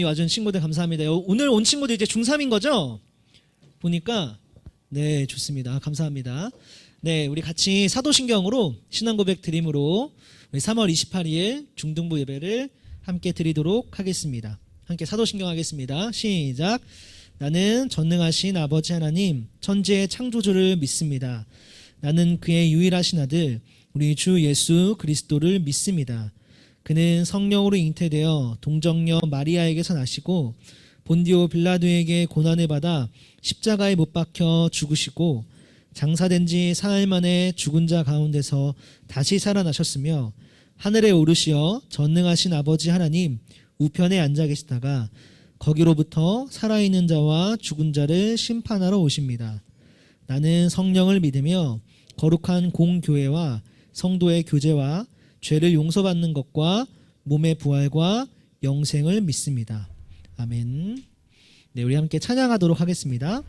와준 친구들 감사합니다. 오늘 온 친구들 이제 중3인 거죠? 보니까 네, 좋습니다. 감사합니다. 네, 우리 같이 사도신경으로 신앙고백 드림으로 우리 3월 28일 중등부 예배를 함께 드리도록 하겠습니다. 함께 사도신경 하겠습니다. 시작. 나는 전능하신 아버지 하나님 천지의 창조주를 믿습니다. 나는 그의 유일하신 아들 우리 주 예수 그리스도를 믿습니다. 그는 성령으로 잉태되어 동정녀 마리아에게서 나시고 본디오 빌라도에게 고난을 받아 십자가에 못 박혀 죽으시고 장사된 지 사흘 만에 죽은 자 가운데서 다시 살아나셨으며 하늘에 오르시어 전능하신 아버지 하나님 우편에 앉아 계시다가 거기로부터 살아있는 자와 죽은 자를 심판하러 오십니다. 나는 성령을 믿으며 거룩한 공교회와 성도의 교제와 죄를 용서받는 것과 몸의 부활과 영생을 믿습니다. 아멘. 네, 우리 함께 찬양하도록 하겠습니다.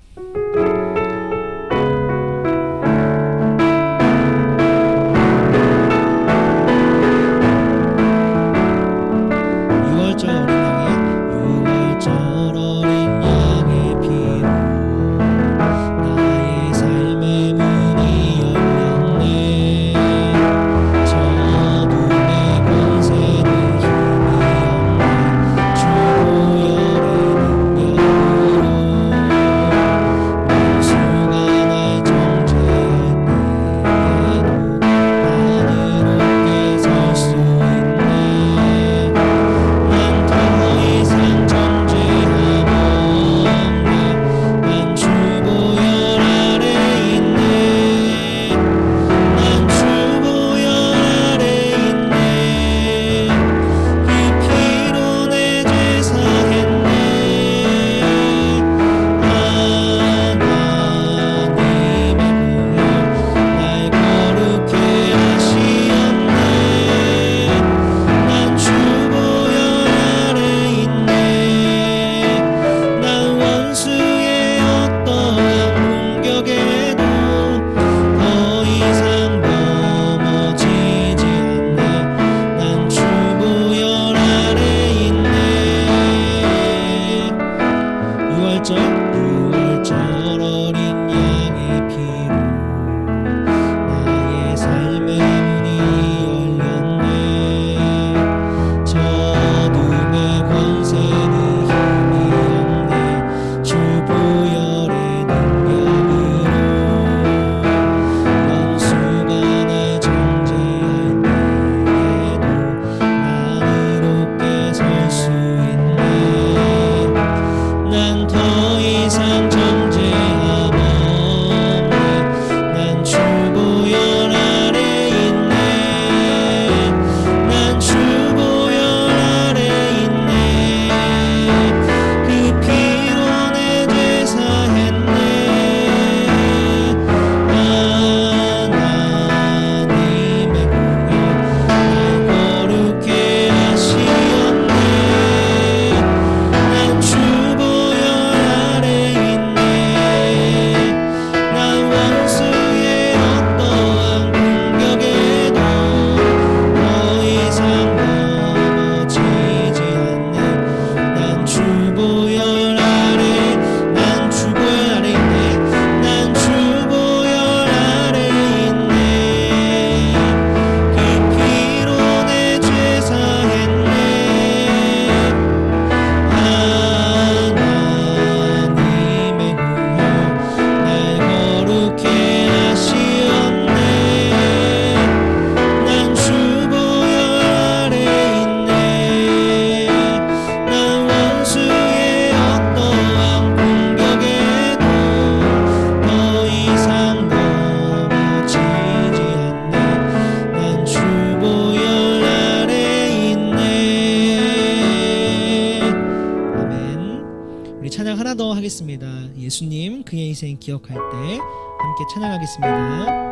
예수님 그의 희생 기억할 때 함께 찬양하겠습니다.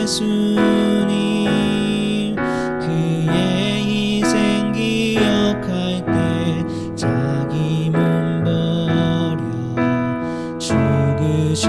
예수님 그의 희생 기억할 때 자기 몸 버려 죽으신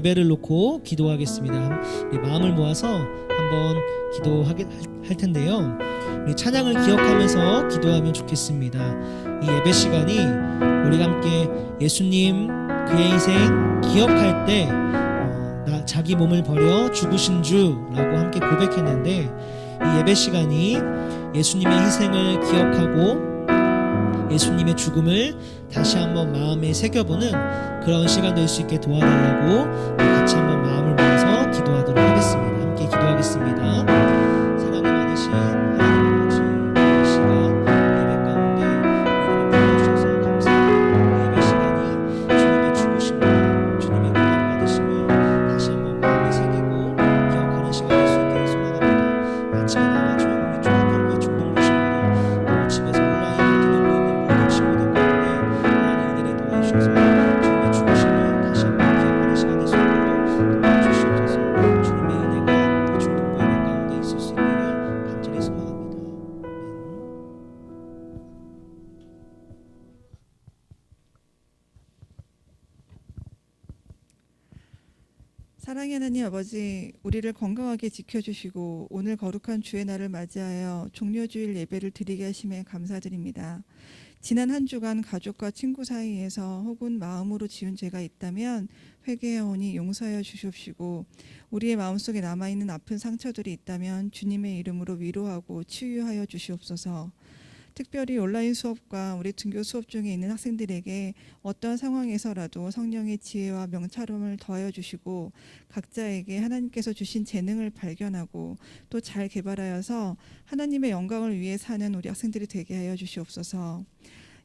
예배를 놓고 기도하겠습니다. 우리 마음을 모아서 한번 기도할 텐데요. 우리 찬양을 기억하면서 기도하면 좋겠습니다. 이 예배 시간이 우리가 함께 예수님 그의 인생 기억할 때 자기 몸을 버려 죽으신 주라고 함께 고백했는데, 이 예배 시간이 예수님의 희생을 기억하고 예수님의 죽음을 다시 한번 마음에 새겨보는 그런 시간 될 수 있게 도와달라고 같이 한번 마음을 모아서 기도하도록 하겠습니다. 함께 기도하겠습니다. 사랑이 많으신 하나님 아버지, 이 시간 예배 가운데 우리를 불러주셔서 감사합니다. 예배 시간이 주님의 죽으심과 주님의 고난받으심을 다시 한번 마음에 새기고 기억하는 시간 될 수 있기를 소망합니다. 아침에 나가준 우리 종합교회 중동부 친구들, 또 집에서 온라인으로 드리고 있는 모든 친구들 가운데 하나님 은혜를 도와주셔서 주님의 죽으심을 다시 한번 기억하는 시간 될 수 있도록 도와주시옵소서. 주님의 은혜가 중동부 예배 가운데 있을 수 있기를 간절히 소망합니다. 사랑의 하나님 아버지, 우리를 건강하게 지켜주시고 오늘 거룩한 주의 날을 맞이하여 종려주일 예배를 드리게 하심에 감사드립니다. 지난 한 주간 가족과 친구 사이에서 혹은 마음으로 지은 죄가 있다면 회개하오니 용서하여 주시옵시고, 우리의 마음속에 남아있는 아픈 상처들이 있다면 주님의 이름으로 위로하고 치유하여 주시옵소서. 특별히 온라인 수업과 우리 등교 수업 중에 있는 학생들에게 어떤 상황에서라도 성령의 지혜와 명철함을 더하여 주시고, 각자에게 하나님께서 주신 재능을 발견하고 또 잘 개발하여서 하나님의 영광을 위해 사는 우리 학생들이 되게 하여 주시옵소서.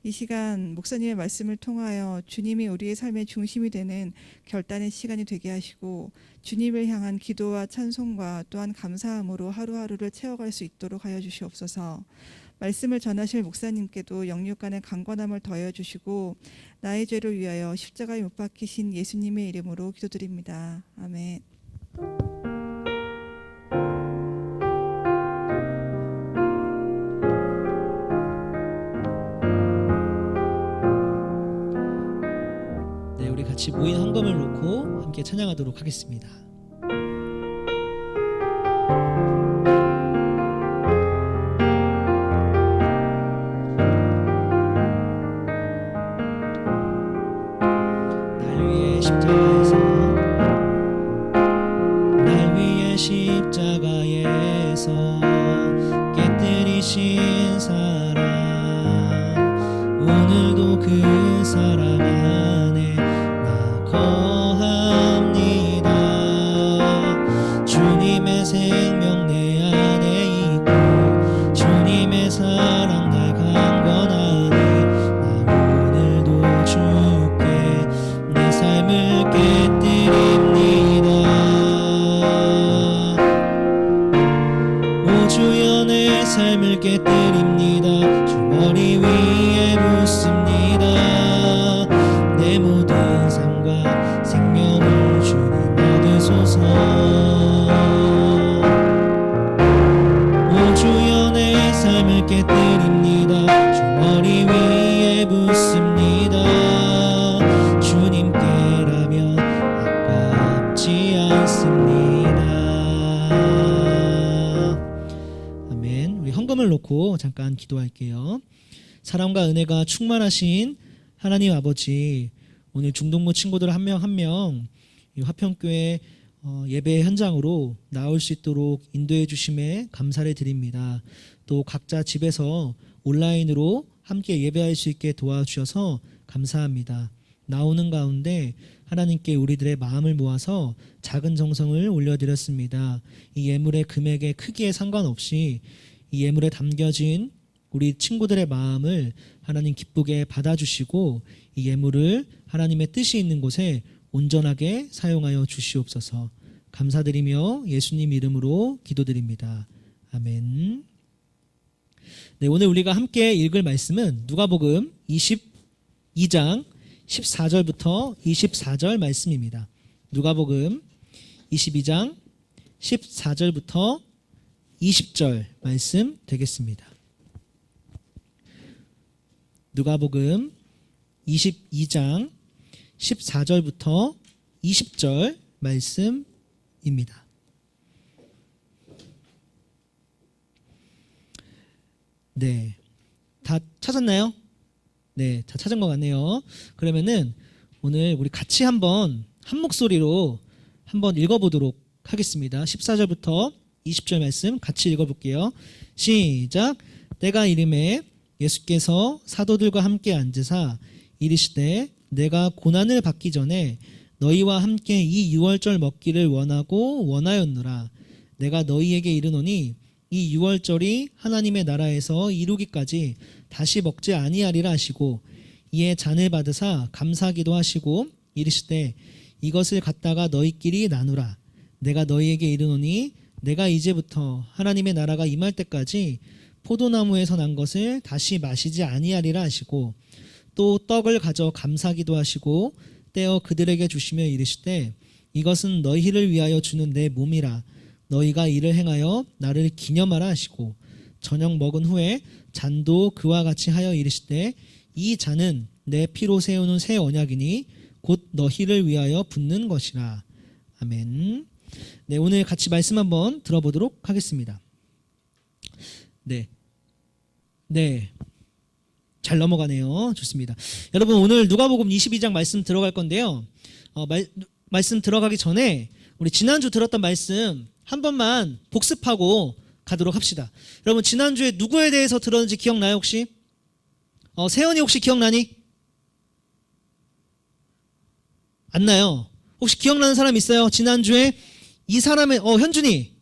이 시간 목사님의 말씀을 통하여 주님이 우리의 삶의 중심이 되는 결단의 시간이 되게 하시고, 주님을 향한 기도와 찬송과 또한 감사함으로 하루하루를 채워갈 수 있도록 하여 주시옵소서. 말씀을 전하실 목사님께도 영육간의 강건함을 더하여 주시고, 나의 죄를 위하여 십자가에 못 박히신 예수님의 이름으로 기도드립니다. 아멘. 네, 우리 같이 모인 헌금을 놓고 함께 찬양하도록 하겠습니다. 날 위해 십자가에서 깨뜨리신 사랑, 오늘도 그 사랑 안에 나 거합니다. 주님의 생명 내 안에 있고 주님의 사랑 날 강건하니, 나 오늘도 주께 내 삶을 깨뜨립니다. 오 주여 내 삶을 깨뜨립니다. 주 머리 위에 묻습니다. 내 모든 삶과 생명을 주님 얻으소서. 오 주여 내 삶을 깨뜨립니다. 주 머리 위에 묻습니다. 주님께라면 아깝지 않습니다. 아멘. 우리 헌금을 놓고 잠깐 기도할게요. 사랑과 은혜가 충만하신 하나님 아버지, 오늘 중동부 친구들 한 명 한 명 이 화평교회 예배 현장으로 나올 수 있도록 인도해 주심에 감사를 드립니다. 또 각자 집에서 온라인으로 함께 예배할 수 있게 도와주셔서 감사합니다. 나오는 가운데 하나님께 우리들의 마음을 모아서 작은 정성을 올려드렸습니다. 이 예물의 금액의 크기에 상관없이 이 예물에 담겨진 우리 친구들의 마음을 하나님 기쁘게 받아주시고, 이 예물을 하나님의 뜻이 있는 곳에 온전하게 사용하여 주시옵소서. 감사드리며 예수님 이름으로 기도드립니다. 아멘. 네, 오늘 우리가 함께 읽을 말씀은 누가복음 22장 14절부터 24절 말씀입니다. 누가복음 22장 14절부터 20절 말씀 되겠습니다. 누가복음 22장 14절부터 20절 말씀입니다. 네, 다 찾았나요? 네, 다 찾은 것 같네요. 그러면은 오늘 우리 같이 한번 한 목소리로 한번 읽어보도록 하겠습니다. 14절부터 20절 말씀 같이 읽어볼게요. 시작. 때가 이름에 예수께서 사도들과 함께 앉으사 이르시되 내가 고난을 받기 전에 너희와 함께 이 유월절 먹기를 원하고 원하였노라. 내가 너희에게 이르노니 이 유월절이 하나님의 나라에서 이루기까지 다시 먹지 아니하리라 하시고 이에 잔을 받으사 감사기도 하시고 이르시되 이것을 갖다가 너희끼리 나누라. 내가 너희에게 이르노니 내가 이제부터 하나님의 나라가 임할 때까지 포도나무에서 난 것을 다시 마시지 아니하리라 하시고 또 떡을 가져 감사기도 하시고 떼어 그들에게 주시며 이르시되 이것은 너희를 위하여 주는 내 몸이라. 너희가 이를 행하여 나를 기념하라 하시고 저녁 먹은 후에 잔도 그와 같이 하여 이르시되 이 잔은 내 피로 세우는 새 언약이니 곧 너희를 위하여 붓는 것이라. 아멘. 네, 오늘 같이 말씀 한번 들어보도록 하겠습니다. 네, 잘 넘어가네요. 좋습니다. 여러분 오늘 누가복음 22장 말씀 들어갈 건데요. 말씀 들어가기 전에 우리 지난주 들었던 말씀 한 번만 복습하고 가도록 합시다. 여러분 지난주에 누구에 대해서 들었는지 기억나요 혹시? 세연이 혹시 기억나니? 안 나요. 혹시 기억나는 사람 있어요? 지난주에 이 사람의 현준이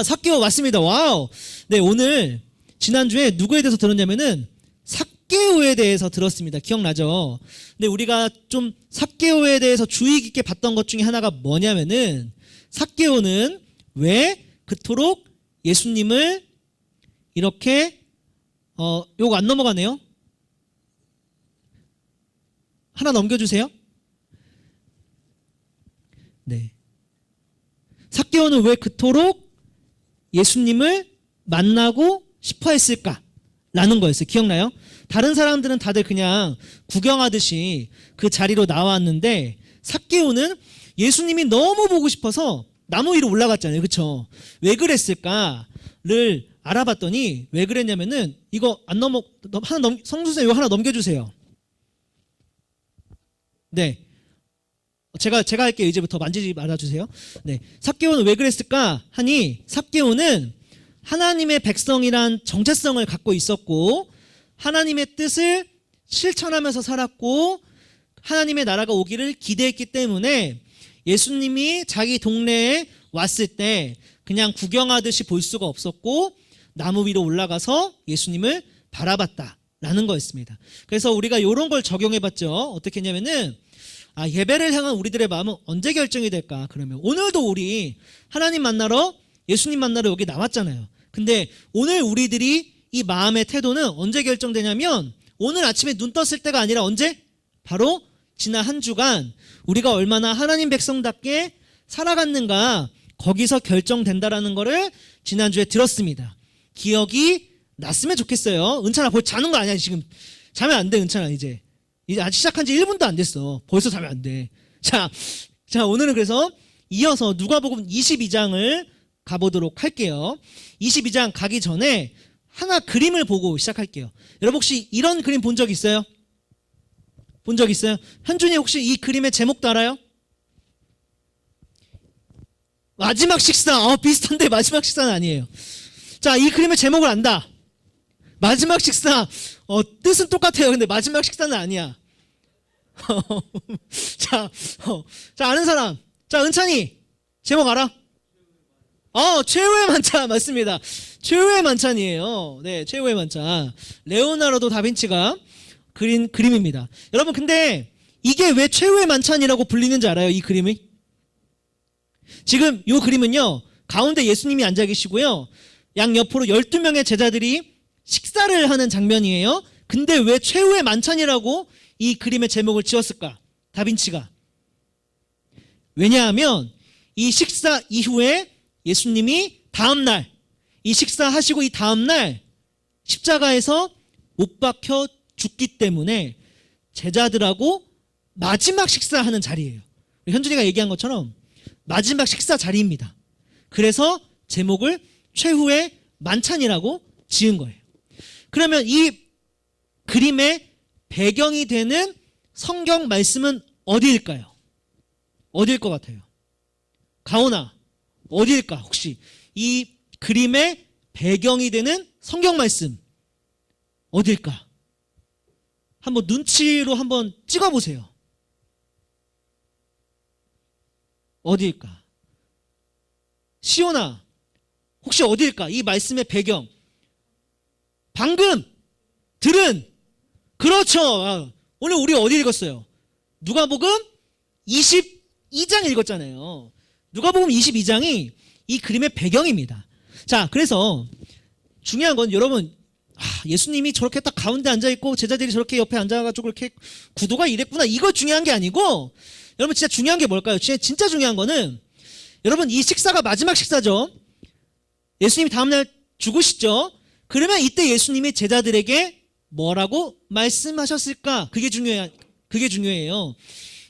삭개오 맞습니다. 와우. 네, 오늘 지난주에 누구에 대해서 들었냐면은 삭개오에 대해서 들었습니다. 기억나죠? 근데 우리가 좀 삭개오에 대해서 주의 깊게 봤던 것 중에 하나가 뭐냐면은 삭개오는 왜 그토록 예수님을 이렇게 요거 안 넘어가네요. 하나 넘겨주세요. 네. 삭개오는 왜 그토록 예수님을 만나고 싶어 했을까라는 거였어요. 기억나요? 다른 사람들은 다들 그냥 구경하듯이 그 자리로 나왔는데 삭개오는 예수님이 너무 보고 싶어서 나무 위로 올라갔잖아요. 그렇죠? 왜 그랬을까를 알아봤더니 왜 그랬냐면은 이거 성수생 이거 하나 넘겨주세요. 네. 제가 할게요. 이제부터 만지지 말아주세요. 네, 삭개오는 왜 그랬을까 하니 삭개오는 하나님의 백성이란 정체성을 갖고 있었고 하나님의 뜻을 실천하면서 살았고 하나님의 나라가 오기를 기대했기 때문에 예수님이 자기 동네에 왔을 때 그냥 구경하듯이 볼 수가 없었고 나무 위로 올라가서 예수님을 바라봤다라는 거였습니다. 그래서 우리가 이런 걸 적용해봤죠. 어떻게 했냐면은 예배를 향한 우리들의 마음은 언제 결정이 될까? 그러면 오늘도 우리 하나님 만나러 예수님 만나러 여기 나왔잖아요. 근데 오늘 우리들이 이 마음의 태도는 언제 결정되냐면 오늘 아침에 눈 떴을 때가 아니라 언제? 바로 지난 한 주간 우리가 얼마나 하나님 백성답게 살아갔는가 거기서 결정된다라는 거를 지난주에 들었습니다. 기억이 났으면 좋겠어요. 은찬아 벌써 자는 거 아니야 지금. 자면 안 돼 은찬아 이제 아직 시작한 지 1분도 안 됐어. 벌써 자면 안 돼. 자, 오늘은 그래서 이어서 누가복음 22장을 가보도록 할게요. 22장 가기 전에 하나 그림을 보고 시작할게요. 여러분 혹시 이런 그림 본 적 있어요? 본 적 있어요? 현준이 혹시 이 그림의 제목도 알아요? 마지막 식사. 비슷한데 마지막 식사는 아니에요. 자, 이 그림의 제목을 안다. 마지막 식사. 뜻은 똑같아요. 근데 마지막 식사는 아니야. 자, 아는 사람. 자, 은찬이. 제목 알아? 최후의 만찬. 맞습니다. 최후의 만찬이에요. 네, 최후의 만찬. 레오나르도 다빈치가 그린 그림입니다. 여러분, 근데 이게 왜 최후의 만찬이라고 불리는지 알아요? 이 그림이? 지금 이 그림은요, 가운데 예수님이 앉아 계시고요, 양 옆으로 12명의 제자들이 식사를 하는 장면이에요. 근데 왜 최후의 만찬이라고 이 그림의 제목을 지었을까? 다빈치가. 왜냐하면 이 식사 이후에 예수님이 다음날, 이 식사하시고 이 다음날 십자가에서 못 박혀 죽기 때문에 제자들하고 마지막 식사하는 자리예요. 현준이가 얘기한 것처럼 마지막 식사 자리입니다. 그래서 제목을 최후의 만찬이라고 지은 거예요. 그러면 이 그림의 배경이 되는 성경 말씀은 어디일까요? 어디일 것 같아요? 가온아, 어디일까? 혹시 이 그림의 배경이 되는 성경 말씀 어디일까? 한번 눈치로 한번 찍어보세요. 어디일까? 시온아, 혹시 어디일까? 이 말씀의 배경. 방금 들은, 그렇죠. 오늘 우리 어디 읽었어요? 누가복음 22장 읽었잖아요. 누가복음 22장이 이 그림의 배경입니다. 자, 그래서 중요한 건 여러분, 예수님이 저렇게 딱 가운데 앉아있고 제자들이 저렇게 옆에 앉아가지고 이렇게 구도가 이랬구나, 이거 중요한 게 아니고, 여러분 진짜 중요한 게 뭘까요? 진짜 중요한 거는, 여러분 이 식사가 마지막 식사죠. 예수님이 다음날 죽으시죠. 그러면 이때 예수님이 제자들에게 뭐라고 말씀하셨을까? 그게 중요해요.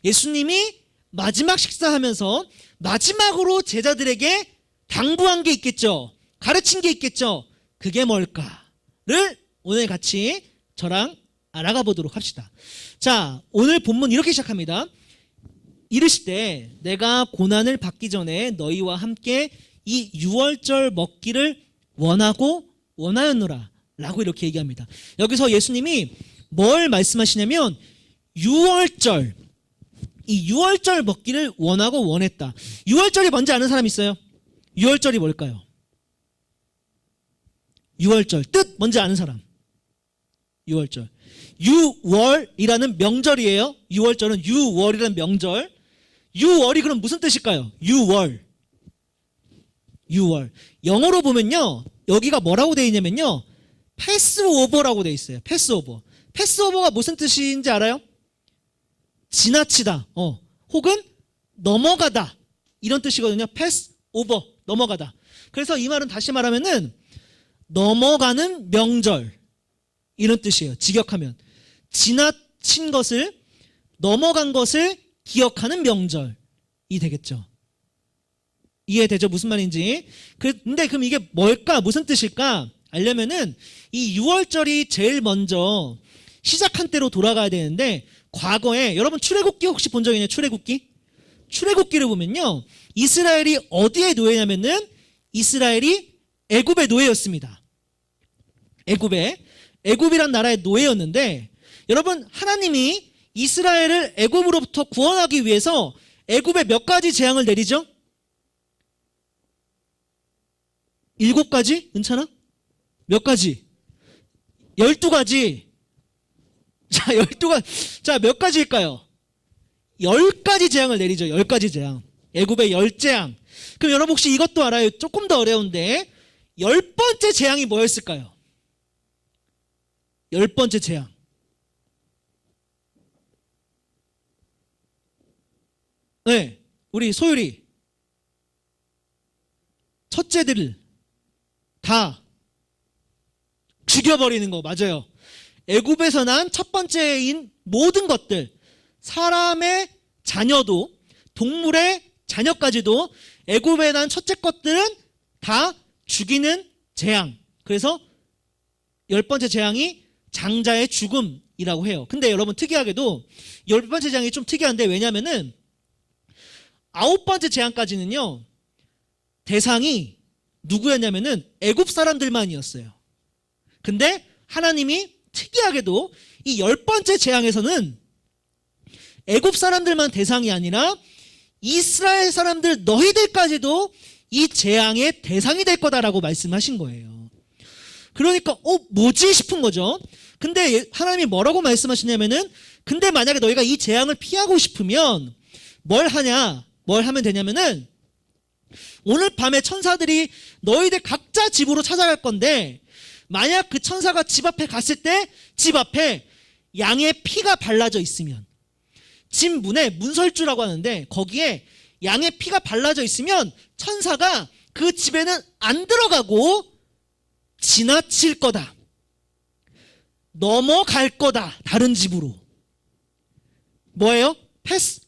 예수님이 마지막 식사하면서 마지막으로 제자들에게 당부한 게 있겠죠. 가르친 게 있겠죠. 그게 뭘까를 오늘 같이 저랑 알아가 보도록 합시다. 자, 오늘 본문 이렇게 시작합니다. 이르시되 내가 고난을 받기 전에 너희와 함께 이 유월절 먹기를 원하였노라 라고 이렇게 얘기합니다. 여기서 예수님이 뭘 말씀하시냐면 유월절, 이 유월절 먹기를 원하고 원했다. 유월절이 뭔지 아는 사람 있어요? 유월절이 뭘까요? 유월절 뜻 뭔지 아는 사람? 유월절, 유월이라는 명절이에요. 유월절은 유월이라는 명절. 유월이 그럼 무슨 뜻일까요? 유월. 영어로 보면요, 여기가 뭐라고 되어 있냐면요, 패스오버라고 되어 있어요. 패스오버. 패스오버가 무슨 뜻인지 알아요? 지나치다, 혹은 넘어가다, 이런 뜻이거든요. 패스오버, 넘어가다. 그래서 이 말은 다시 말하면은 넘어가는 명절, 이런 뜻이에요. 직역하면 지나친 것을, 넘어간 것을 기억하는 명절이 되겠죠. 이해되죠? 무슨 말인지. 근데 그럼 이게 뭘까? 무슨 뜻일까? 알려면은 이 유월절이 제일 먼저 시작한 때로 돌아가야 되는데, 과거에 여러분 출애굽기 혹시 본 적 있나요? 출애굽기를 보면요, 이스라엘이 어디에 노예냐면은 이스라엘이 애굽의 노예였습니다. 애굽이란 나라의 노예였는데, 여러분 하나님이 이스라엘을 애굽으로부터 구원하기 위해서 애굽에 몇 가지 재앙을 내리죠? 7가지? 은찬아? 몇 가지? 12가지. 자, 12가지. 자, 몇 가지일까요? 10가지 재앙을 내리죠. 10가지 재앙. 애굽의 10재앙. 그럼 여러분 혹시 이것도 알아요? 조금 더 어려운데 10번째 재앙이 뭐였을까요? 10번째 재앙. 네, 우리 소율이 첫째들을 다 죽여버리는 거 맞아요. 애굽에서 난 첫 번째인 모든 것들, 사람의 자녀도 동물의 자녀까지도 애굽에 난 첫째 것들은 다 죽이는 재앙. 그래서 10번째 재앙이 장자의 죽음이라고 해요. 근데 여러분 특이하게도 10번째 재앙이 좀 특이한데, 왜냐면은 9번째 재앙까지는요 대상이 누구였냐면은 애굽 사람들만이었어요. 근데 하나님이 특이하게도 이 10번째 재앙에서는 애굽 사람들만 대상이 아니라 이스라엘 사람들 너희들까지도 이 재앙의 대상이 될 거다라고 말씀하신 거예요. 그러니까 뭐지 싶은 거죠. 근데 하나님이 뭐라고 말씀하시냐면은, 근데 만약에 너희가 이 재앙을 피하고 싶으면 뭘 하면 되냐면은, 오늘 밤에 천사들이 너희들 각자 집으로 찾아갈 건데, 만약 그 천사가 집 앞에 갔을 때 집 앞에 양의 피가 발라져 있으면, 집 문에 문설주라고 하는데 거기에 양의 피가 발라져 있으면 천사가 그 집에는 안 들어가고 지나칠 거다, 넘어갈 거다, 다른 집으로. 뭐예요? 패스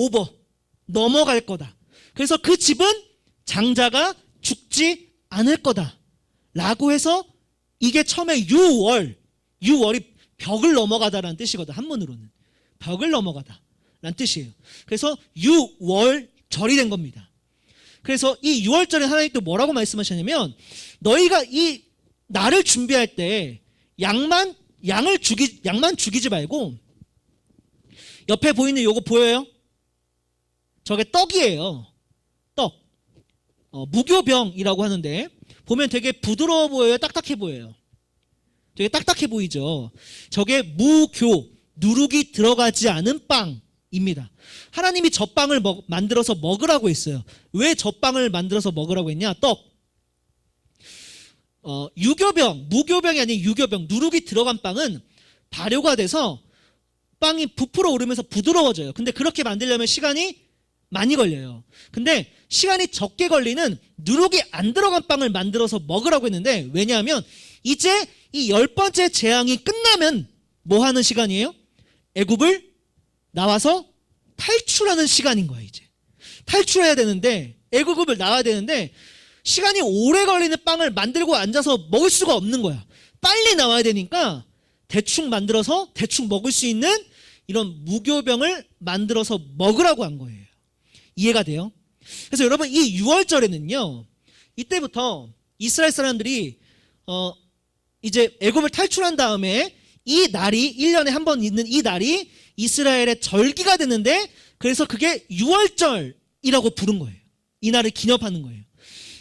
오버, 넘어갈 거다. 그래서 그 집은 장자가 죽지 않을 거다. 라고 해서 이게 처음에 유월이 벽을 넘어가다라는 뜻이거든. 한문으로는. 벽을 넘어가다 라는 뜻이에요. 그래서 유월절이 된 겁니다. 그래서 이 유월절에 하나님 또 뭐라고 말씀하셨냐면 너희가 이 날을 준비할 때 양만 죽이지 말고 옆에 보이는 요거 보여요? 저게 떡이에요. 떡. 무교병이라고 하는데 보면 되게 부드러워 보여요? 딱딱해 보여요? 되게 딱딱해 보이죠? 저게 누룩이 들어가지 않은 빵입니다. 하나님이 저 빵을 만들어서 먹으라고 했어요. 왜 저 빵을 만들어서 먹으라고 했냐? 떡. 무교병이 아닌 유교병, 누룩이 들어간 빵은 발효가 돼서 빵이 부풀어 오르면서 부드러워져요. 근데 그렇게 만들려면 시간이 많이 걸려요. 근데 시간이 적게 걸리는 누룩이 안 들어간 빵을 만들어서 먹으라고 했는데 왜냐하면 이제 이 10번째 재앙이 끝나면 뭐 하는 시간이에요? 애굽을 나와서 탈출하는 시간인 거야. 이제 탈출해야 되는데 애굽을 나와야 되는데 시간이 오래 걸리는 빵을 만들고 앉아서 먹을 수가 없는 거야. 빨리 나와야 되니까 대충 만들어서 대충 먹을 수 있는 이런 무교병을 만들어서 먹으라고 한 거예요. 이해가 돼요? 그래서 여러분 이 6월절에는요. 이때부터 이스라엘 사람들이 이제 애굽을 탈출한 다음에 이 날이 1년에 한 번 있는 이 날이 이스라엘의 절기가 되는데 그래서 그게 6월절이라고 부른 거예요. 이 날을 기념하는 거예요.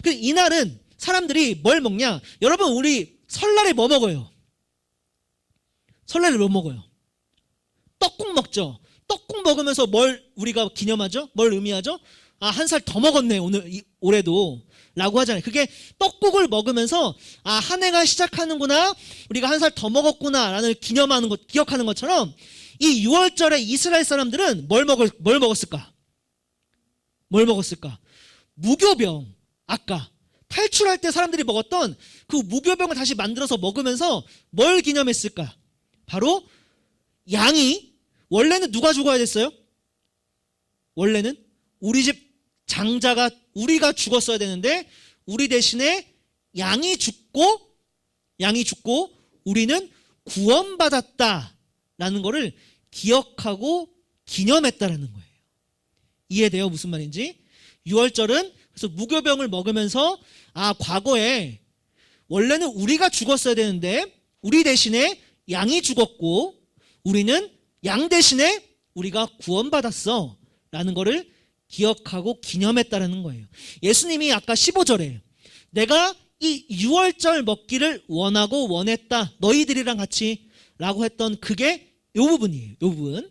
그 이날은 사람들이 뭘 먹냐? 여러분 우리 설날에 뭐 먹어요? 설날에 뭐 먹어요? 떡국 먹죠. 떡국 먹으면서 뭘 우리가 기념하죠? 뭘 의미하죠? 한 살 더 먹었네 올해도 라고 하잖아요. 그게 떡국을 먹으면서 한 해가 시작하는구나, 우리가 한 살 더 먹었구나 라는 기억하는 것처럼 이 6월절에 이스라엘 사람들은 뭘 먹었을까? 뭘 먹었을까? 무교병. 아까 탈출할 때 사람들이 먹었던 그 무교병을 다시 만들어서 먹으면서 뭘 기념했을까? 바로 양이, 원래는 누가 죽어야 됐어요? 원래는 우리 집 장자가, 우리가 죽었어야 되는데 우리 대신에 양이 죽고 우리는 구원받았다라는 거를 기억하고 기념했다라는 거예요. 이해돼요? 무슨 말인지? 6월절은 그래서 무교병을 먹으면서 과거에 원래는 우리가 죽었어야 되는데 우리 대신에 양이 죽었고 우리는 양 대신에 우리가 구원받았어 라는 거를 기억하고 기념했다라는 거예요. 예수님이 아까 15절에 내가 이 6월절 먹기를 원하고 원했다 너희들이랑 같이 라고 했던 그게 요 부분이에요. 요 부분.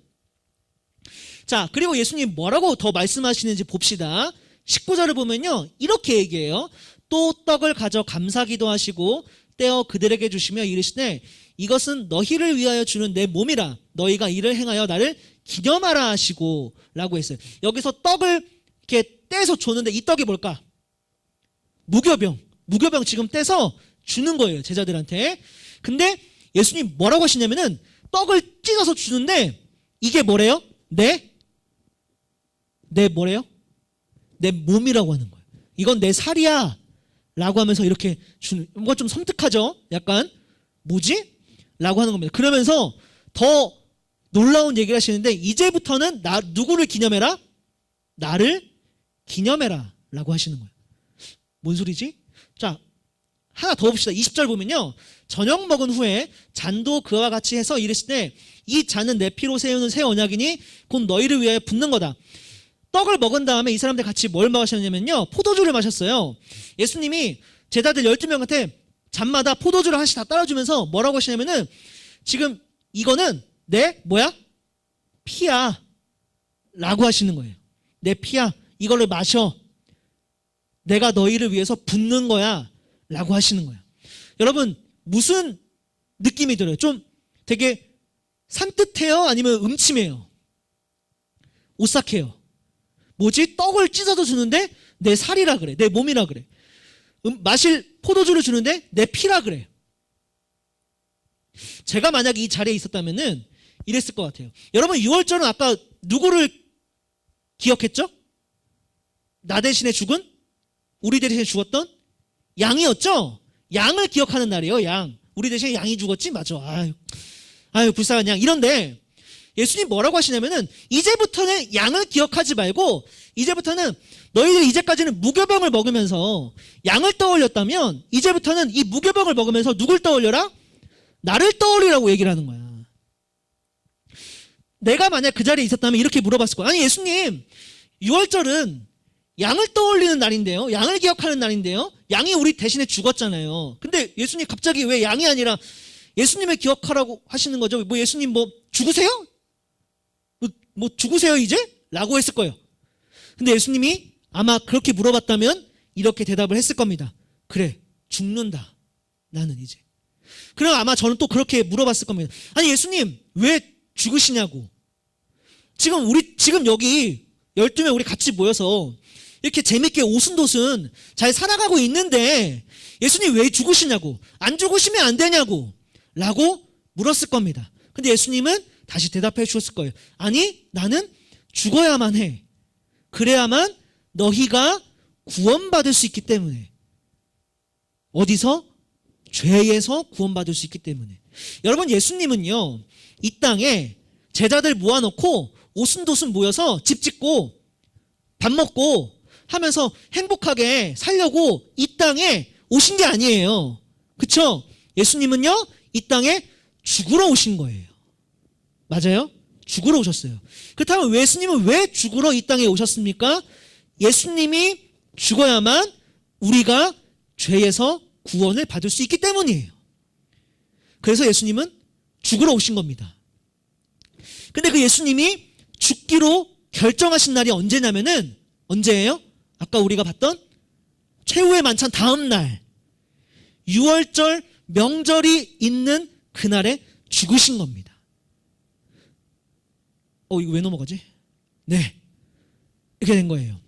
자, 그리고 예수님 뭐라고 더 말씀하시는지 봅시다. 19절을 보면요 이렇게 얘기해요. 또 떡을 가져 감사기도 하시고 떼어 그들에게 주시며 이르시되 이것은 너희를 위하여 주는 내 몸이라 너희가 이를 행하여 나를 기념하라 하시고 라고 했어요. 여기서 떡을 이렇게 떼서 줬는데 이 떡이 뭘까? 무교병 지금 떼서 주는 거예요, 제자들한테. 근데 예수님 뭐라고 하시냐면은 떡을 찢어서 주는데 이게 뭐래요? 내 뭐래요? 내 몸이라고 하는 거예요. 이건 내 살이야 라고 하면서 이렇게 주는, 뭔가 좀 섬뜩하죠? 약간 뭐지? 라고 하는 겁니다. 그러면서 더 놀라운 얘기를 하시는데 이제부터는 누구를 기념해라? 나를 기념해라 라고 하시는 거예요. 뭔 소리지? 자, 하나 더 봅시다. 20절 보면요 저녁 먹은 후에 잔도 그와 같이 해서 이르시되 이 잔은 내 피로 세우는 새 언약이니 곧 너희를 위하여 붓는 거다. 떡을 먹은 다음에 이 사람들 같이 뭘 마셨냐면요 포도주를 마셨어요. 예수님이 제자들 12명한테 잔마다 포도주를 하나씩 다 따라주면서 뭐라고 하시냐면은 지금 이거는 내 피야 라고 하시는 거예요. 내 피야, 이거를 마셔. 내가 너희를 위해서 붓는 거야 라고 하시는 거예요. 여러분 무슨 느낌이 들어요? 좀 되게 산뜻해요? 아니면 음침해요? 오싹해요? 뭐지? 떡을 찢어서 주는데 내 살이라 그래, 내 몸이라 그래. 마실 포도주를 주는데 내 피라 그래. 제가 만약에 이 자리에 있었다면은 이랬을 것 같아요. 여러분 6월절은 아까 누구를 기억했죠? 나 대신에 죽은, 우리 대신에 죽었던 양이었죠? 양을 기억하는 날이에요. 양. 우리 대신에 양이 죽었지? 맞아. 아유 불쌍한 양. 이런데 예수님 뭐라고 하시냐면은 이제부터는 양을 기억하지 말고 이제부터는 너희들이 이제까지는 무교병을 먹으면서 양을 떠올렸다면 이제부터는 이 무교병을 먹으면서 누굴 떠올려라? 나를 떠올리라고 얘기를 하는 거야. 내가 만약 그 자리에 있었다면 이렇게 물어봤을 거야. 아니 예수님, 6월절은 양을 떠올리는 날인데요. 양을 기억하는 날인데요. 양이 우리 대신에 죽었잖아요. 근데 예수님 갑자기 왜 양이 아니라 예수님을 기억하라고 하시는 거죠? 뭐 예수님 뭐 죽으세요? 뭐 죽으세요 이제? 라고 했을 거예요. 근데 예수님이 아마 그렇게 물어봤다면 이렇게 대답을 했을 겁니다. 그래, 죽는다. 나는 이제. 그럼 아마 저는 또 그렇게 물어봤을 겁니다. 아니 예수님 왜 죽으시냐고. 지금 여기 12명 우리 같이 모여서 이렇게 재밌게 오순도순 잘 살아가고 있는데 예수님 왜 죽으시냐고. 안 죽으시면 안 되냐고 라고 물었을 겁니다. 근데 예수님은 다시 대답해 주셨을 거예요. 아니 나는 죽어야만 해. 그래야만 너희가 구원받을 수 있기 때문에. 어디서? 죄에서 구원받을 수 있기 때문에. 여러분 예수님은요 이 땅에 제자들 모아놓고 오순도순 모여서 집 짓고 밥 먹고 하면서 행복하게 살려고 이 땅에 오신 게 아니에요. 그쵸? 예수님은요 이 땅에 죽으러 오신 거예요. 맞아요? 죽으러 오셨어요. 그렇다면 예수님은 왜 죽으러 이 땅에 오셨습니까? 예수님이 죽어야만 우리가 죄에서 구원을 받을 수 있기 때문이에요. 그래서 예수님은 죽으러 오신 겁니다. 근데 그 예수님이 죽기로 결정하신 날이 언제냐면은 언제예요? 아까 우리가 봤던 최후의 만찬 다음 날 6월절 명절이 있는 그날에 죽으신 겁니다. 이거 왜 넘어가지? 네, 이렇게 된 거예요.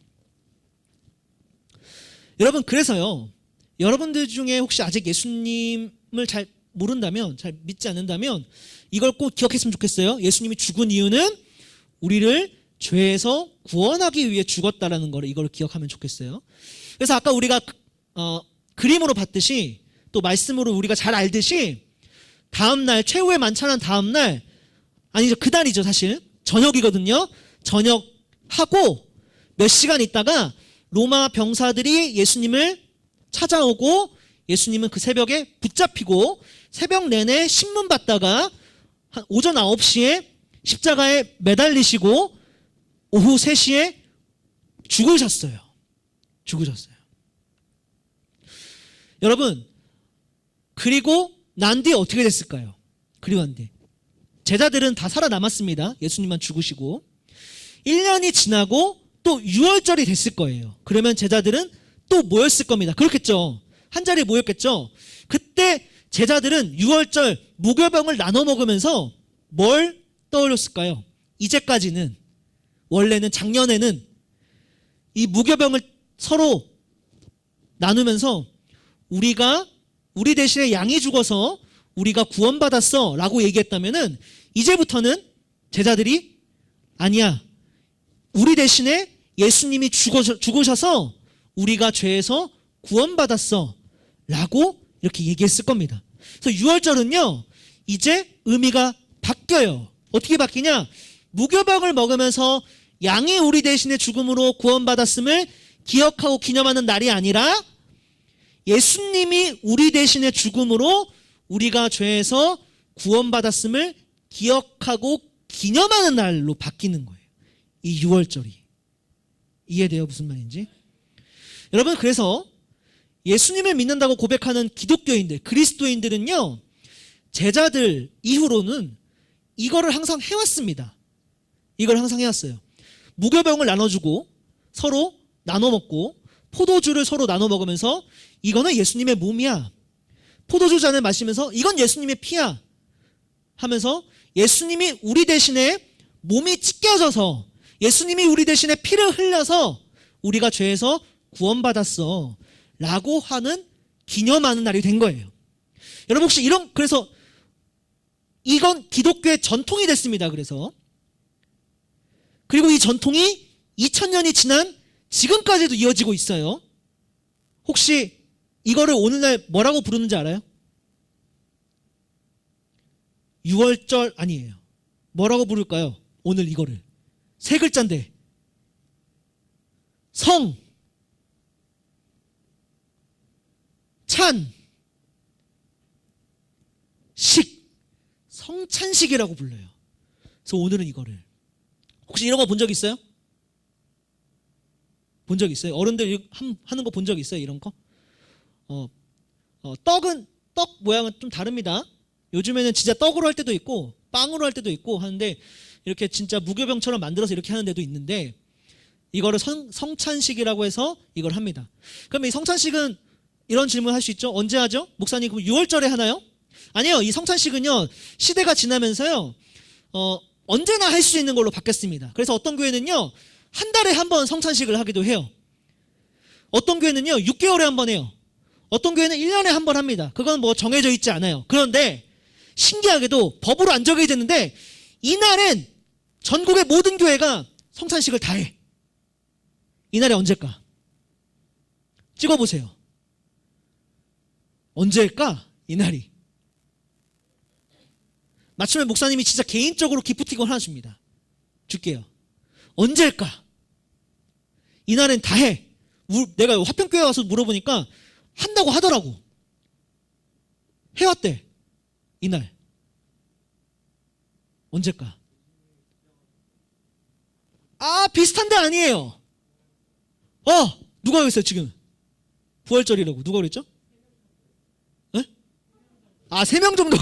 여러분 그래서요 여러분들 중에 혹시 아직 예수님을 잘 모른다면 잘 믿지 않는다면 이걸 꼭 기억했으면 좋겠어요. 예수님이 죽은 이유는 우리를 죄에서 구원하기 위해 죽었다라는 거를 이걸 기억하면 좋겠어요. 그래서 아까 우리가 그림으로 봤듯이 또 말씀으로 우리가 잘 알듯이 다음날 최후의 만찬한 다음날 아니죠 그날이죠 사실 저녁이거든요. 저녁하고 몇 시간 있다가 로마 병사들이 예수님을 찾아오고 예수님은 그 새벽에 붙잡히고 새벽 내내 신문 받다가 한 오전 9시에 십자가에 매달리시고 오후 3시에 죽으셨어요. 여러분 그리고 난 뒤에 어떻게 됐을까요? 그리고 난 뒤에 제자들은 다 살아남았습니다. 예수님만 죽으시고 1년이 지나고 또 6월절이 됐을 거예요. 그러면 제자들은 또 모였을 겁니다. 그렇겠죠. 한 자리에 모였겠죠. 그때 제자들은 6월절 무교병을 나눠 먹으면서 뭘 떠올렸을까요? 이제까지는 원래는 작년에는 이 무교병을 서로 나누면서 우리 대신에 양이 죽어서 우리가 구원받았어 라고 얘기했다면은 이제부터는 제자들이 아니야 우리 대신에 예수님이 죽으셔서 우리가 죄에서 구원받았어 라고 이렇게 얘기했을 겁니다. 그래서 6월절은요 이제 의미가 바뀌어요. 어떻게 바뀌냐? 무교병을 먹으면서 양이 우리 대신에 죽음으로 구원받았음을 기억하고 기념하는 날이 아니라 예수님이 우리 대신에 죽음으로 우리가 죄에서 구원받았음을 기억하고 기념하는 날로 바뀌는 거예요. 이 6월절이. 이해돼요? 무슨 말인지? 여러분 그래서 예수님을 믿는다고 고백하는 기독교인들, 그리스도인들은요 제자들 이후로는 이거를 항상 해왔습니다. 이걸 항상 해왔어요. 무교병을 나눠주고 서로 나눠 먹고 포도주를 서로 나눠 먹으면서 이거는 예수님의 몸이야. 포도주 잔을 마시면서 이건 예수님의 피야 하면서 예수님이 우리 대신에 몸이 찢겨져서 예수님이 우리 대신에 피를 흘려서 우리가 죄에서 구원받았어 라고 하는 기념하는 날이 된 거예요. 여러분 혹시 그래서 이건 기독교의 전통이 됐습니다. 그리고 이 전통이 2000년이 지난 지금까지도 이어지고 있어요. 혹시 이거를 오늘날 뭐라고 부르는지 알아요? 유월절 아니에요. 뭐라고 부를까요? 오늘 이거를. 세 글자인데. 성, 찬, 식. 성찬식이라고 불러요. 그래서 오늘은 이거를. 혹시 이런 거 본 적 있어요? 본 적 있어요? 어른들 하는 거 본 적 있어요? 이런 거? 떡 모양은 좀 다릅니다. 요즘에는 진짜 떡으로 할 때도 있고 빵으로 할 때도 있고 하는데 이렇게 진짜 무교병처럼 만들어서 이렇게 하는 데도 있는데 이거를 성찬식이라고 해서 이걸 합니다. 그럼 이 성찬식은 이런 질문 할 수 있죠? 언제 하죠? 목사님 그럼 6월절에 하나요? 아니요. 이 성찬식은요 시대가 지나면서요 언제나 할 수 있는 걸로 바뀌었습니다. 그래서 어떤 교회는요 한 달에 한 번 성찬식을 하기도 해요. 어떤 교회는요 6개월에 한 번 해요. 어떤 교회는 1년에 한 번 합니다. 그건 뭐 정해져 있지 않아요. 그런데 신기하게도 법으로 안 정해져 있는데 이날엔 전국의 모든 교회가 성찬식을 다 해. 이날이 언제일까? 찍어보세요. 언제일까? 이날이. 맞추면 목사님이 진짜 개인적으로 기프티콘 하나 줍니다. 줄게요. 언제일까? 이날엔 다 해. 내가 화평교회 와서 물어보니까 한다고 하더라고. 해왔대. 이날. 언제일까? 비슷한데 아니에요. 누가 그랬어요 지금? 부활절이라고 누가 그랬죠? 네? 3명 정도.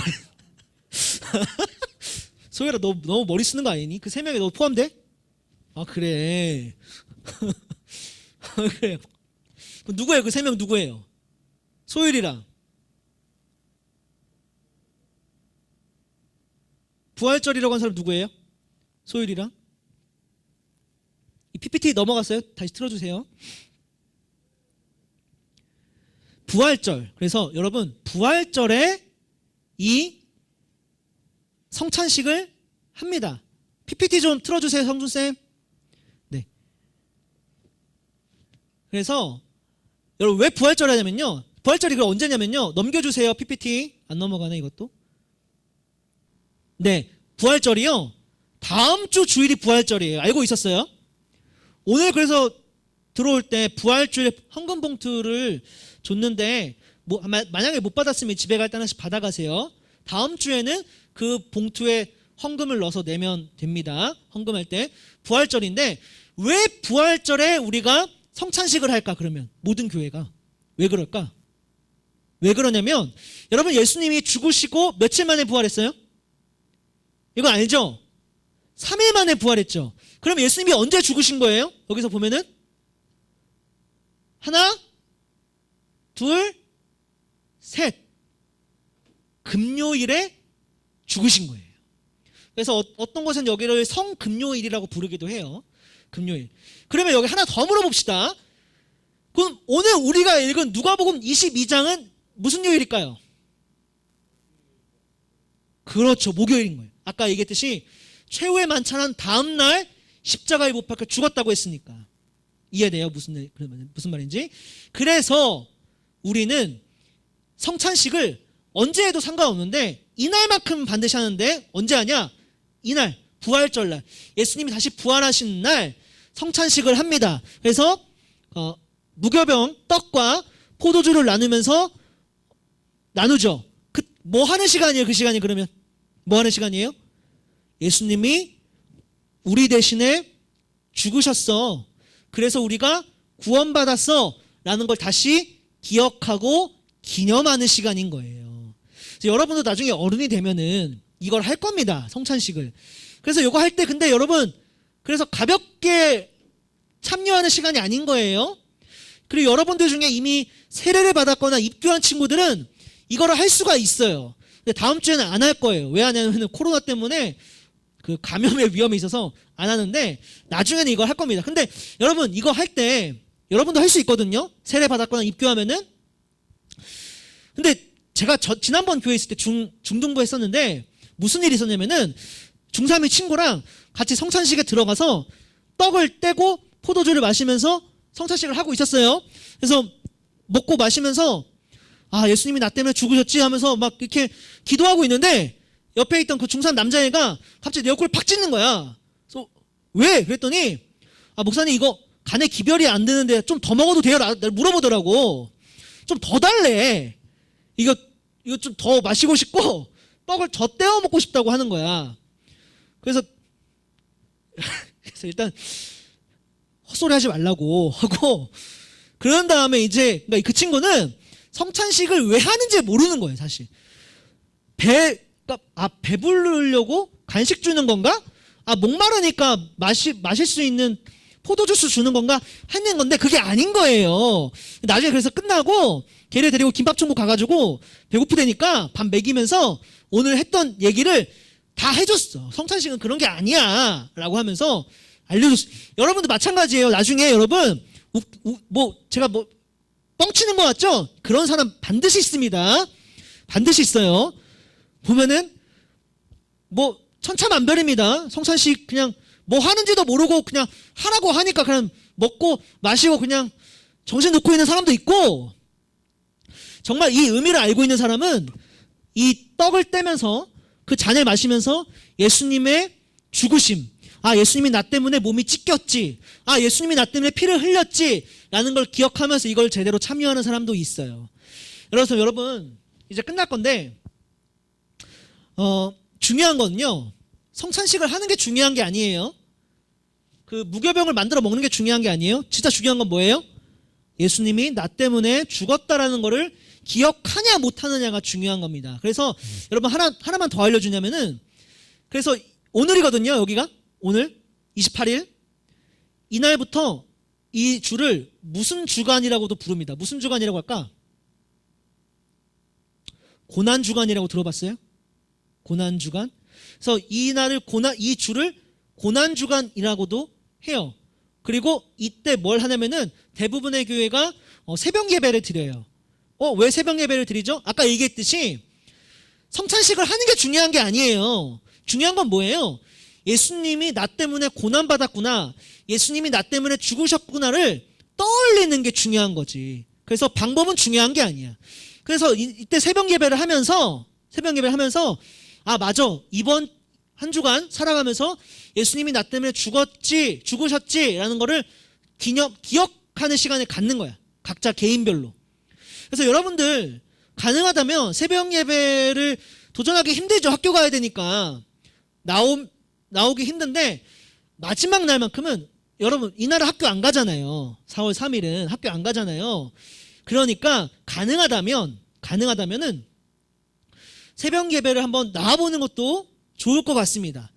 소율아 너 너무 머리 쓰는 거 아니니? 그 3명에 너 포함돼? 그래. 그래. 누구예요? 그 3명 누구예요? 소율이랑 부활절이라고 한 사람 누구예요? 소율이랑? 이 PPT 넘어갔어요? 다시 틀어주세요. 부활절. 그래서 여러분 부활절에 이 성찬식을 합니다. PPT 좀 틀어주세요, 성준쌤. 네. 그래서 여러분 왜 부활절 하냐면요. 부활절이 그럼 언제냐면요. 넘겨주세요, PPT. 안 넘어가네 이것도. 네. 부활절이요. 다음 주 주일이 부활절이에요. 알고 있었어요? 오늘 그래서 들어올 때 부활주일 헌금 봉투를 줬는데 만약에 못 받았으면 집에 갈 때 하나씩 받아가세요. 다음 주에는 그 봉투에 헌금을 넣어서 내면 됩니다. 헌금할 때. 부활절인데 왜 부활절에 우리가 성찬식을 할까 그러면 모든 교회가. 왜 그럴까? 왜 그러냐면 여러분 예수님이 죽으시고 며칠 만에 부활했어요? 이거 알죠? 3일 만에 부활했죠. 그럼 예수님이 언제 죽으신 거예요? 여기서 보면은 하나, 둘, 셋. 금요일에 죽으신 거예요. 그래서 어떤 곳은 여기를 성금요일이라고 부르기도 해요. 금요일. 그러면 여기 하나 더 물어봅시다. 그럼 오늘 우리가 읽은 누가복음 22장은 무슨 요일일까요? 그렇죠. 목요일인 거예요. 아까 얘기했듯이 최후의 만찬한 다음 날 십자가에 못 박혀 죽었다고 했으니까. 이해돼요? 무슨 말인지? 그래서 우리는 성찬식을 언제 해도 상관없는데 이날만큼 반드시 하는데 언제 하냐? 이날 부활절날 예수님이 다시 부활하신 날 성찬식을 합니다. 그래서 무교병 떡과 포도주를 나누면서 나누죠. 뭐 하는 시간이에요? 그 시간이 그러면 뭐 하는 시간이에요? 예수님이 우리 대신에 죽으셨어. 그래서 우리가 구원받았어 라는 걸 다시 기억하고 기념하는 시간인 거예요. 여러분도 나중에 어른이 되면은 이걸 할 겁니다. 성찬식을. 그래서 이거 할 때 근데 여러분 그래서 가볍게 참여하는 시간이 아닌 거예요. 그리고 여러분들 중에 이미 세례를 받았거나 입교한 친구들은 이거를 할 수가 있어요. 근데 다음 주에는 안 할 거예요. 왜 하냐면 코로나 때문에 그 감염의 위험이 있어서 안 하는데 나중에는 이걸 할 겁니다. 근데 여러분 이거 할 때 여러분도 할 수 있거든요. 세례 받았거나 입교하면은. 근데 제가 지난번 교회 있을 때 중등부 했었는데 무슨 일이 있었냐면은 중3의 친구랑 같이 성찬식에 들어가서 떡을 떼고 포도주를 마시면서 성찬식을 하고 있었어요. 그래서 먹고 마시면서 아, 예수님이 나 때문에 죽으셨지 하면서 막 이렇게 기도하고 있는데 옆에 있던 그 중3 남자애가 갑자기 내 얼굴을 팍 찢는 거야. 그래서 왜? 그랬더니 아, 목사님 이거 간에 기별이 안 되는데 좀 더 먹어도 돼요? 날 물어보더라고. 좀 더 달래. 이거 좀 더 마시고 싶고 떡을 더 떼어 먹고 싶다고 하는 거야. 그래서 일단 헛소리 하지 말라고 하고 그런 다음에 이제 그러니까 그 친구는 성찬식을 왜 하는지 모르는 거예요, 사실. 배부르려고 간식 주는 건가? 아, 목마르니까 마실 수 있는 포도주스 주는 건가? 하는 건데 그게 아닌 거예요. 나중에 그래서 끝나고 걔를 데리고 김밥천국 가가지고 배고프다니까 밥 먹이면서 오늘 했던 얘기를 다 해줬어. 성찬식은 그런 게 아니야 라고 하면서 알려줬어. 여러분도 마찬가지예요. 나중에 여러분 제가 뻥치는 것 같죠? 그런 사람 반드시 있습니다. 반드시 있어요. 보면은 천차만별입니다. 성찬식 그냥 뭐 하는지도 모르고 그냥 하라고 하니까 그냥 먹고 마시고 그냥 정신 놓고 있는 사람도 있고, 정말 이 의미를 알고 있는 사람은 이 떡을 떼면서 그 잔을 마시면서 예수님의 죽으심, 아, 예수님이 나 때문에 몸이 찢겼지, 아, 예수님이 나 때문에 피를 흘렸지 라는 걸 기억하면서 이걸 제대로 참여하는 사람도 있어요. 그래서 여러분 이제 끝날 건데 중요한 건요, 성찬식을 하는 게 중요한 게 아니에요. 그 무교병을 만들어 먹는 게 중요한 게 아니에요. 진짜 중요한 건 뭐예요? 예수님이 나 때문에 죽었다라는 거를 기억하냐 못하느냐가 중요한 겁니다. 그래서 여러분 하나만 더 알려주냐면은, 그래서 오늘이거든요. 여기가 오늘 28일 이날부터 이 주를 무슨 주간이라고도 부릅니다. 무슨 주간이라고 할까? 고난주간이라고 들어봤어요? 고난주간. 그래서 이 주를 고난주간이라고도 해요. 그리고 이때 뭘 하냐면은 대부분의 교회가 새벽 예배를 드려요. 왜 새벽 예배를 드리죠? 아까 얘기했듯이 성찬식을 하는 게 중요한 게 아니에요. 중요한 건 뭐예요? 예수님이 나 때문에 고난받았구나, 예수님이 나 때문에 죽으셨구나를 떠올리는 게 중요한 거지. 그래서 방법은 중요한 게 아니야. 그래서 이때 새벽 예배를 하면서 아, 맞아, 이번 한 주간 살아가면서 예수님이 나 때문에 죽으셨지라는 거를 기억하는 시간을 갖는 거야. 각자 개인별로. 그래서 여러분들 가능하다면 새벽 예배를 도전하기 힘들죠. 학교 가야 되니까 나오기 힘든데 마지막 날만큼은 여러분 이날은 학교 안 가잖아요. 4월 3일은 학교 안 가잖아요. 그러니까 가능하다면은 새벽 예배를 한번 나와보는 것도 좋을 것 같습니다.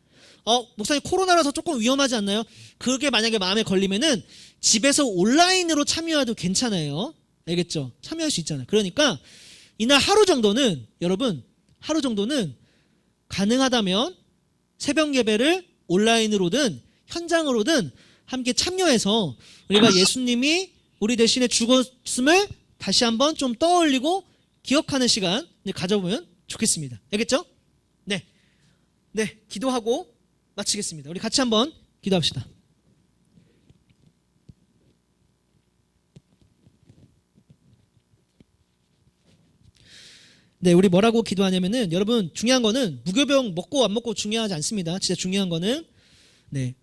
목사님 코로나라서 조금 위험하지 않나요? 그게 만약에 마음에 걸리면은 집에서 온라인으로 참여해도 괜찮아요. 알겠죠? 참여할 수 있잖아요. 그러니까 이날 하루 정도는 가능하다면 새벽 예배를 온라인으로든 현장으로든 함께 참여해서 우리가 예수님이 우리 대신에 죽었음을 다시 한번 좀 떠올리고 기억하는 시간 가져보면 좋겠습니다. 알겠죠? 네, 기도하고 마치겠습니다. 우리 같이 한번 기도합시다. 네, 우리 뭐라고 기도하냐면은, 여러분 중요한 거는 무교병 먹고 안 먹고 중요하지 않습니다. 진짜 중요한 거는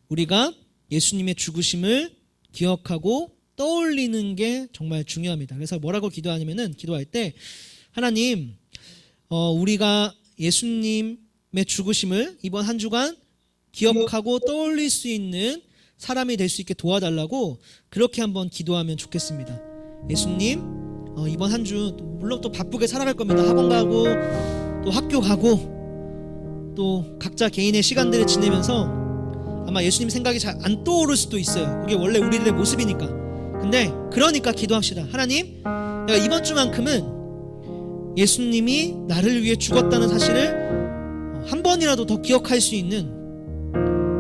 우리가 예수님의 죽으심을 기억하고 떠올리는 게 정말 중요합니다. 그래서 뭐라고 기도하냐면은, 기도할 때 하나님, 우리가 예수님의 죽으심을 이번 한 주간 기억하고 떠올릴 수 있는 사람이 될 수 있게 도와달라고 그렇게 한번 기도하면 좋겠습니다. 예수님, 이번 한 주 물론 또 바쁘게 살아갈 겁니다. 학원 가고 또 학교 가고 또 각자 개인의 시간들을 지내면서 아마 예수님 생각이 잘 안 떠오를 수도 있어요. 그게 원래 우리들의 모습이니까. 근데 그러니까 기도합시다. 하나님, 내가 이번 주만큼은 예수님이 나를 위해 죽었다는 사실을 한 번이라도 더 기억할 수 있는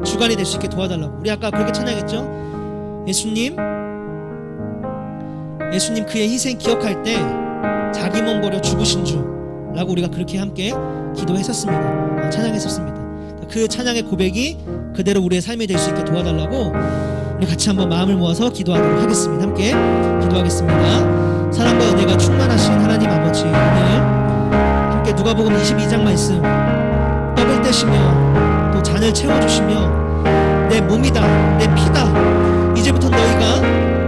주간이 될 수 있게 도와달라고. 우리 아까 그렇게 찬양했죠? 예수님 그의 희생 기억할 때 자기 몸 버려 죽으신 주라고 우리가 그렇게 함께 기도했었습니다. 찬양했었습니다. 그 찬양의 고백이 그대로 우리의 삶이 될 수 있게 도와달라고 우리 같이 한번 마음을 모아서 기도하도록 하겠습니다. 함께 기도하겠습니다. 사랑과 은혜가 충만하신 하나님 아버지, 오늘 함께 누가복음 22장 말씀 떡을 떼시며 또 잔을 채워주시며 내 몸이다 내 피다 이제부터 너희가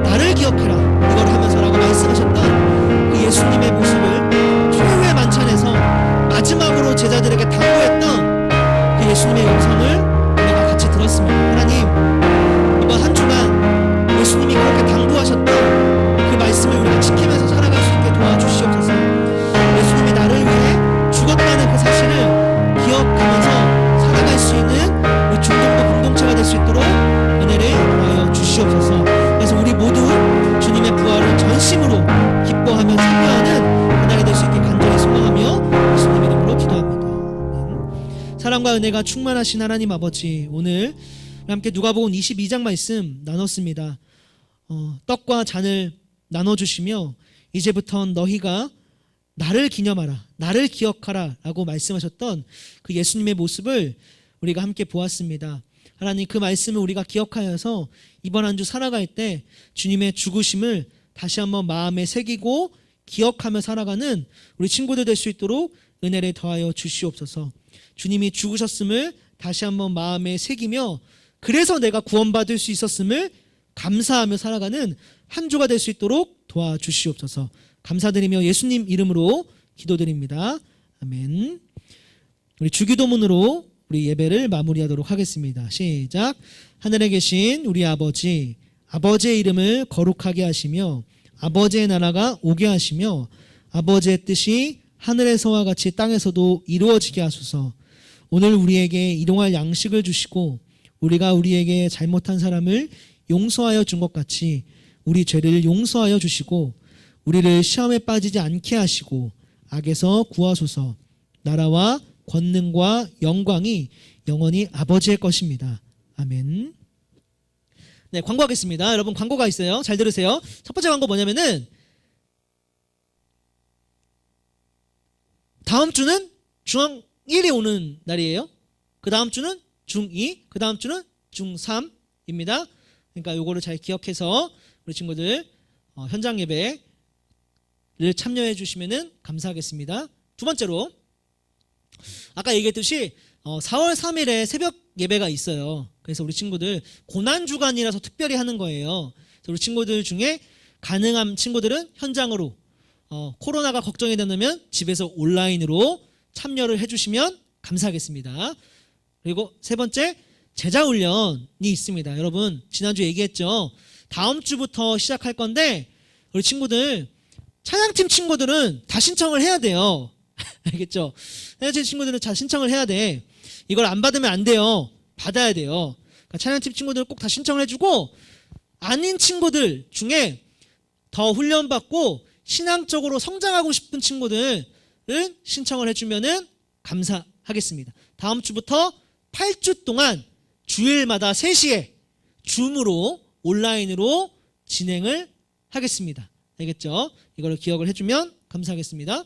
나를 기억해라 이걸 하면서라고 말씀하셨던 그 예수님의 모습을 최후의 만찬에서 마지막으로 제자들에게 당부했던 그 예수님의 영성을 우리가 같이 들었습니다. 하나님, 이번 한 주간 예수님이 그렇게 당부하셨던 그 말씀을 우리가 지키면서 살아갈 수 있게 도와주시옵소서. 예수님이 나를 위해 죽었다는 그 사실을 기억하면서 살아갈 수 있는 우리 중동도 공동체가 될 수 있도록 은혜를 더하여 주시옵소서. 그래서 우리 모두 주님의 부활을 전심으로 기뻐하며 참여하는 그날이 될 수 있게 간절히 소망하며 예수님 이름으로 기도합니다. 사랑과 은혜가 충만하신 하나님 아버지, 오늘 함께 누가복음 22장 말씀 나눴습니다. 떡과 잔을 나눠주시며 이제부턴 너희가 나를 기념하라, 나를 기억하라 라고 말씀하셨던 그 예수님의 모습을 우리가 함께 보았습니다. 하나님, 그 말씀을 우리가 기억하여서 이번 한 주 살아갈 때 주님의 죽으심을 다시 한번 마음에 새기고 기억하며 살아가는 우리 친구들 될 수 있도록 은혜를 더하여 주시옵소서. 주님이 죽으셨음을 다시 한번 마음에 새기며 그래서 내가 구원받을 수 있었음을 감사하며 살아가는 한 주가 될 수 있도록 도와주시옵소서. 감사드리며 예수님 이름으로 기도드립니다. 아멘. 우리 주기도문으로 우리 예배를 마무리하도록 하겠습니다. 시작. 하늘에 계신 우리 아버지, 아버지의 이름을 거룩하게 하시며 아버지의 나라가 오게 하시며 아버지의 뜻이 하늘에서와 같이 땅에서도 이루어지게 하소서. 오늘 우리에게 일용할 양식을 주시고 우리가 우리에게 잘못한 사람을 용서하여 준 것 같이 우리 죄를 용서하여 주시고 우리를 시험에 빠지지 않게 하시고 악에서 구하소서. 나라와 권능과 영광이 영원히 아버지의 것입니다. 아멘. 네, 광고하겠습니다. 여러분, 광고가 있어요. 잘 들으세요. 첫 번째 광고 뭐냐면은 다음 주는 중앙 1이 오는 날이에요. 그 다음 주는 중2, 그 다음 주는 중3입니다. 그러니까 요거를 잘 기억해서 우리 친구들 현장 예배를 참여해 주시면 감사하겠습니다. 두 번째로 아까 얘기했듯이 4월 3일에 새벽 예배가 있어요. 그래서 우리 친구들 고난주간이라서 특별히 하는 거예요. 그래서 우리 친구들 중에 가능한 친구들은 현장으로, 코로나가 걱정이 된다면 집에서 온라인으로 참여를 해주시면 감사하겠습니다. 그리고 세 번째, 제자훈련이 있습니다. 여러분, 지난주에 얘기했죠. 다음 주부터 시작할 건데 우리 친구들, 찬양팀 친구들은 다 신청을 해야 돼요. 알겠죠? 찬양팀 친구들은 다 신청을 해야 돼. 이걸 안 받으면 안 돼요. 받아야 돼요. 그러니까 찬양팀 친구들 꼭 다 신청을 해주고, 아닌 친구들 중에 더 훈련받고 신앙적으로 성장하고 싶은 친구들은 신청을 해주면 감사하겠습니다. 다음 주부터 8주 동안 주일마다 3시에 줌으로 온라인으로 진행을 하겠습니다. 알겠죠? 이걸 기억을 해주면 감사하겠습니다.